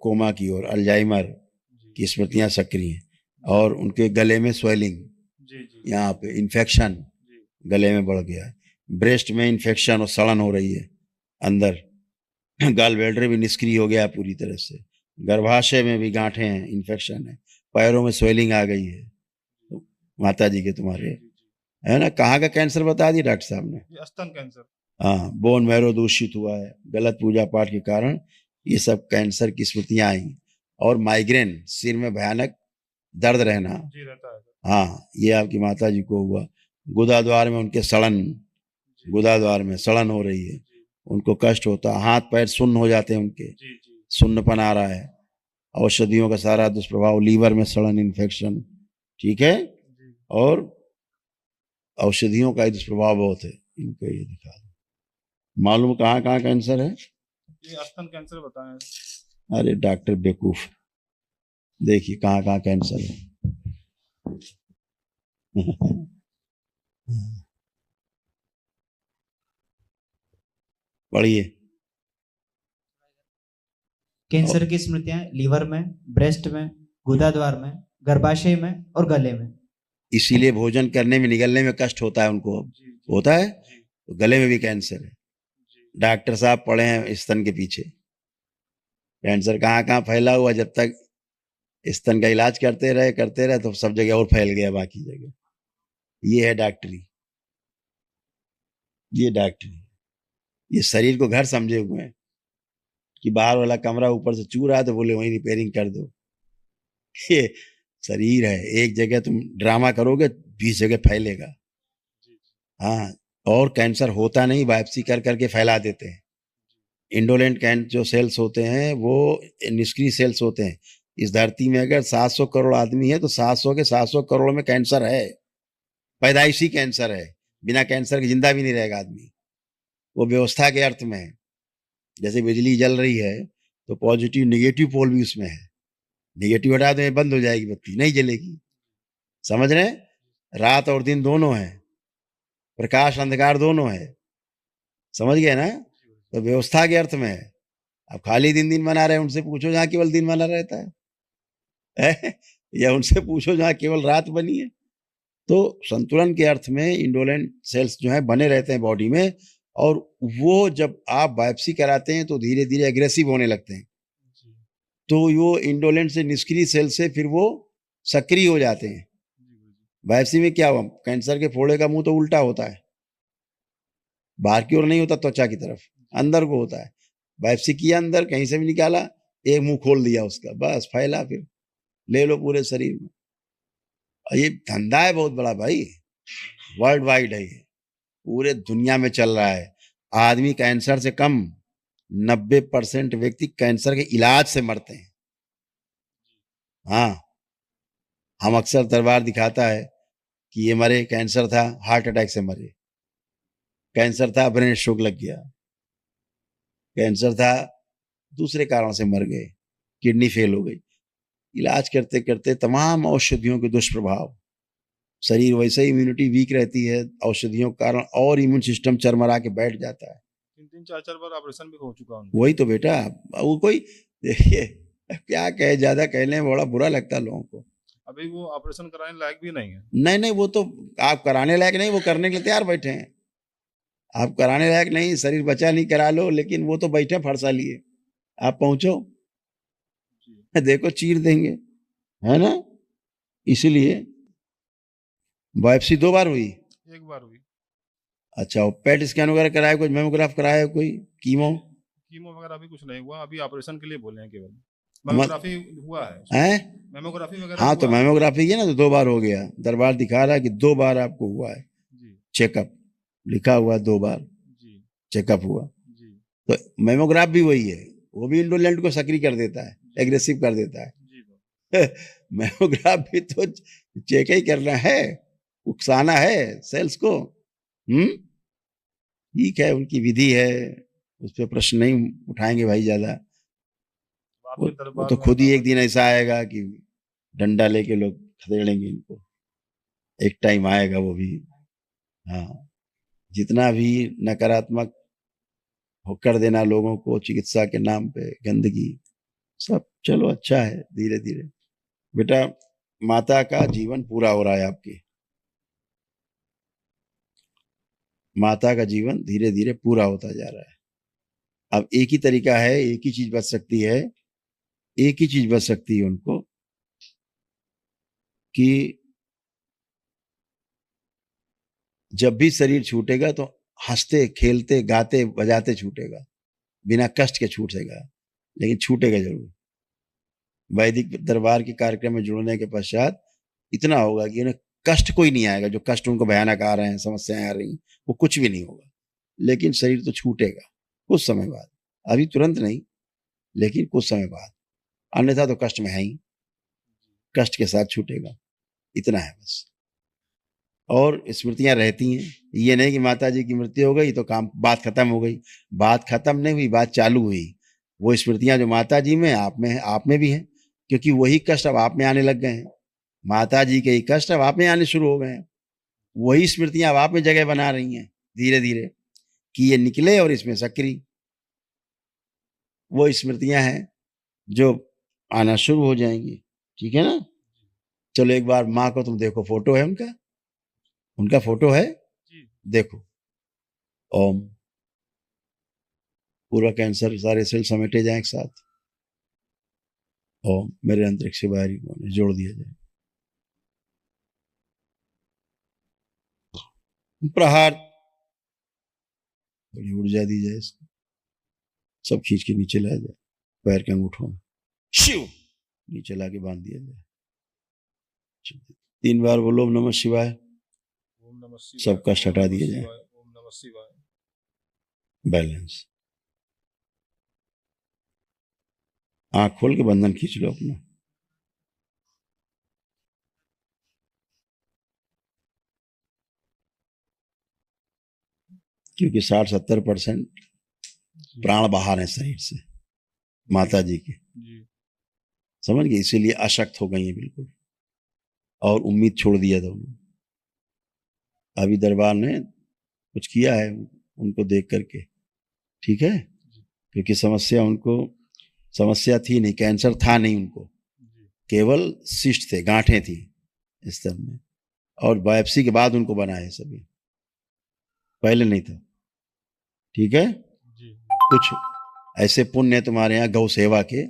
Coma की ओर, Alzheimer की स्मृतियां सक्रिय हैं, और उनके गले में स्वेलिंग, यहाँ पे इन्फेक्शन गले में बढ़ गया है, ब्रेस्ट में इन्फेक्शन और सड़न हो रही है अंदर, गॉल ब्लैडर भी निष्क्रिय हो गया है पूरी तरह से, गर्भाशय में भी गांठें हैं, इन्फेक्शन है, पैरों में स्वेलिंग आ गई है माता जी के तुम्हारे, है ना। कहाँ का कैंसर बता दिया डॉक्टर साहब ने? स्तन कैंसर। हाँ, बोन मैरो दूषित हुआ है, गलत पूजा पाठ के कारण ये सब कैंसर की स्मृतियां आई, और माइग्रेन, सिर में भयानक दर्द रहना, जी रहता है। हाँ, ये आपकी माता जी को हुआ। गुदाद्वार में उनके सड़न, गुदाद्वार में सड़न हो रही है, उनको कष्ट होता है, हाथ पैर सुन्न हो जाते हैं उनके, सुन्नपन आ रहा है, औषधियों का सारा दुष्प्रभाव, लीवर में सड़न, इन्फेक्शन, ठीक है, और औषधियों का दुष्प्रभाव बहुत है इनको। ये दिखा दो, मालूम कहाँ कहाँ कैंसर है? ये स्तन कैंसर बताएं। अरे डॉक्टर बेवकूफ, देखिए कहाँ कहाँ कैंसर है। पढ़िए। कैंसर की स्मृतियां लीवर में, ब्रेस्ट में, गुदाद्वार में, गर्भाशय में और गले में। इसीलिए भोजन करने में, निगलने में कष्ट होता है उनको, अब होता है, तो गले में भी कैंसर है। डॉक्टर साहब पड़े हैं स्तन के पीछे, कैंसर कहाँ कहाँ फैला हुआ, जब तक स्तन का इलाज करते रहे तो सब जगह और फैल गया बाकी जगह। ये है डॉक्टरी, ये डॉक्टरी, ये शरीर को घर समझे हुए हैं कि बाहर वाला कमरा ऊपर से चू रहा है तो बोले वहीं रिपेयरिंग कर दो। ये शरीर है, एक जगह तुम ड्रामा करोगे 20 जगह फैलेगा। हाँ, और कैंसर होता नहीं, बायोप्सी कर करके फैला देते हैं। इंडोलेंट जो सेल्स होते हैं वो निष्क्रिय सेल्स होते हैं। इस धरती में अगर 700 करोड़ आदमी है तो 700 के 700 करोड़ में कैंसर है, पैदाइशी कैंसर है, बिना कैंसर के जिंदा भी नहीं रहेगा आदमी। वो व्यवस्था के अर्थ में है, जैसे बिजली जल रही है तो पॉजिटिव निगेटिव पोल भी उसमें है, निगेटिव हटा दो बंद हो जाएगी बत्ती, नहीं जलेगी। समझ रहे हैं? रात और दिन दोनों है, प्रकाश अंधकार दोनों है, समझ गए ना? तो व्यवस्था के अर्थ में है। अब खाली दिन दिन मना रहे हैं, उनसे पूछो जहाँ केवल दिन मना रहता है, या उनसे पूछो जहाँ केवल रात बनी है। तो संतुलन के अर्थ में इंडोलेंट सेल्स जो है बने रहते हैं बॉडी में, और वो जब आप बायोप्सी कराते हैं तो धीरे धीरे एग्रेसिव होने लगते हैं, तो वो इंडोलेंट से निष्क्रिय सेल से फिर वो सक्रिय हो जाते हैं। बायोप्सी में क्या हुआ, कैंसर के फोड़े का मुंह तो उल्टा होता है, बाहर की ओर नहीं होता, त्वचा की तरफ, अंदर को होता है। बायोप्सी किया अंदर, कहीं से भी निकाला, एक मुंह खोल दिया उसका, बस फैला, फिर ले लो पूरे शरीर में। और ये धंधा है बहुत बड़ा भाई, वर्ल्ड वाइड है ये, पूरे दुनिया में चल रहा है। आदमी कैंसर से कम 90% व्यक्ति कैंसर के इलाज से मरते हैं। हाँ, हम अक्सर दरबार दिखाता है कि ये मरे, कैंसर था, हार्ट अटैक से मरे, कैंसर था, ब्रेन स्ट्रोक लग गया, कैंसर था, दूसरे कारण से मर गए, किडनी फेल हो गई। इलाज करते करते तमाम औषधियों के दुष्प्रभाव, शरीर वैसे ही इम्यूनिटी वीक रहती है औषधियों के कारण, और इम्यून सिस्टम चरमरा के बैठ जाता है। 3-4 बार ऑपरेशन भी हो चुका हूँ। वही तो बेटा, वो कोई देखिए क्या कहे, ज्यादा कहने में बड़ा बुरा लगता है लोगों को। अभी वो ऑपरेशन कराने लायक भी नहीं है। नहीं नहीं, वो तो आप कराने लायक नहीं, वो करने के लिए तैयार बैठे हैं। आप कराने लायक नहीं, शरीर बचा नहीं, करा लो, लेकिन वो तो बैठे फरसा लिए, आप पहुंचो देखो चीर देंगे, है ना। इसीलिए बायोप्सी 2 बार हुई? 1 बार हुई। अच्छा, पेट स्कैन वगैरह कराया, कुछ मेमोग्राफ कराया, कोई कीमो वगैरह अभी कुछ नहीं हुआ, अभी ऑपरेशन के लिए बोले हैं केवल। मेमोग्राफी हुआ है, हैं? मेमोग्राफी वगैरह हाँ, तो हुआ है। मेमोग्राफी है ना, तो 2 बार हो गया। दरबार दिखा रहा है कि 2 बार आपको हुआ है चेकअप, लिखा हुआ 2 बार चेकअप हुआ। तो मेमोग्राफ भी वही है, वो भी इंडोलेंट को सक्रिय कर देता है, एग्रेसिव कर देता है। मेमोग्राफ भी तो चेक ही करना है, उकसाना है सेल्स को। ठीक है, उनकी विधि है, उस पर प्रश्न नहीं उठाएंगे भाई ज्यादा। वो तो खुद ही एक दिन ऐसा आएगा कि डंडा लेके लोग खदेड़ेंगे इनको, एक टाइम आएगा वो भी। हाँ, जितना भी नकारात्मक हो कर देना लोगों को चिकित्सा के नाम पे, गंदगी, सब चलो अच्छा है, धीरे धीरे बेटा माता का जीवन पूरा हो रहा है आपके, माता का जीवन धीरे धीरे पूरा होता जा रहा है। अब एक ही तरीका है, एक ही चीज बच सकती है, एक ही चीज बच सकती है उनको कि जब भी शरीर छूटेगा तो हंसते खेलते गाते बजाते छूटेगा, बिना कष्ट के छूटेगा, लेकिन छूटेगा जरूर। वैदिक दरबार के कार्यक्रम में जुड़ने के पश्चात इतना होगा कि उन्हें कष्ट कोई नहीं आएगा, जो कष्ट उनको भयानक आ रहे हैं, समस्याएं आ रही हैं, वो कुछ भी नहीं होगा, लेकिन शरीर तो छूटेगा कुछ समय बाद, अभी तुरंत नहीं, लेकिन कुछ समय बाद, अन्यथा तो कष्ट में है ही, कष्ट के साथ छूटेगा, इतना है बस। और स्मृतियां रहती हैं, ये नहीं कि माता जी की मृत्यु हो गई तो काम बात खत्म हो गई, बात खत्म नहीं हुई, बात चालू हुई। वो स्मृतियां जो माता जी में आप में भी हैं, क्योंकि वही कष्ट अब आप में आने लग गए हैं, माता जी के ही कष्ट अब आप में आने शुरू हो गए हैं, वही स्मृतियां अब आप में जगह बना रही हैं धीरे धीरे कि ये निकले और इसमें सक्रिय वो स्मृतियां हैं जो आना शुरू हो जाएंगी। ठीक है ना? चलो एक बार माँ को तुम देखो, फोटो है उनका, उनका फोटो है, देखो। ओम, पूरा कैंसर सारे सेल समेटे जाए एक साथ। ओम मेरे अंतरिक्ष से बाहरी कोने जोड़ दिया जाए। प्रहार, बड़ी ऊर्जा दी जाए इसको, सब खींच के नीचे लाया जाए, पैर के अंगूठों में शिव नीचे ला के बांध दिया जाए। 3 बार बोलो ओम नमः शिवाय, ओम नमः शिवाय, सब कष्ट हटा दिए जाए। ओम नमः शिवाय। बैलेंस, आंख खोल के बंधन खींच लो अपना। क्योंकि 60-70% प्राण बाहर है शरीर से, माता जी के, समझ गए, इसीलिए अशक्त हो गई है बिल्कुल, और उम्मीद छोड़ दिया था उन्होंने। अभी दरबार ने कुछ किया है उनको देख करके, ठीक है, क्योंकि समस्या थी नहीं, कैंसर था नहीं उनको, केवल सिस्ट थे, गांठें थी स्तर में, और बायोप्सी के बाद उनको बना है सभी, पहले नहीं था। ठीक है, कुछ ऐसे पुण्य तुम्हारे यहाँ गौ सेवा के,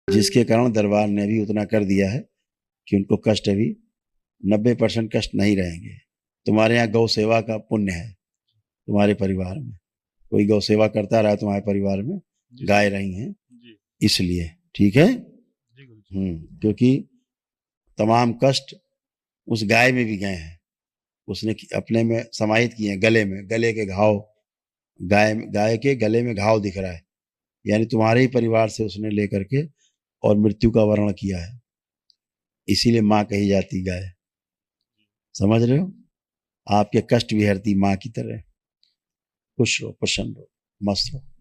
जिसके कारण दरबार ने भी उतना कर दिया है कि उनको कष्ट अभी 90% कष्ट नहीं रहेंगे। तुम्हारे यहाँ गौ सेवा का पुण्य है, तुम्हारे परिवार में कोई गौ सेवा करता रहा, तुम्हारे परिवार में गाय रही हैं, इसलिए। ठीक है, क्योंकि तमाम कष्ट उस गाय में भी गए हैं, उसने अपने में समाहित किए हैं, गले में, गले के घाव, गाय के गले में घाव दिख रहा है, यानी तुम्हारे ही परिवार से उसने लेकर के और मृत्यु का वर्ण किया है, इसीलिए माँ कही जाती गाय। समझ रहे हो? आपके कष्ट भी हरती माँ की तरह। खुश रहो, प्रसन्न रहो, मस्त रहो।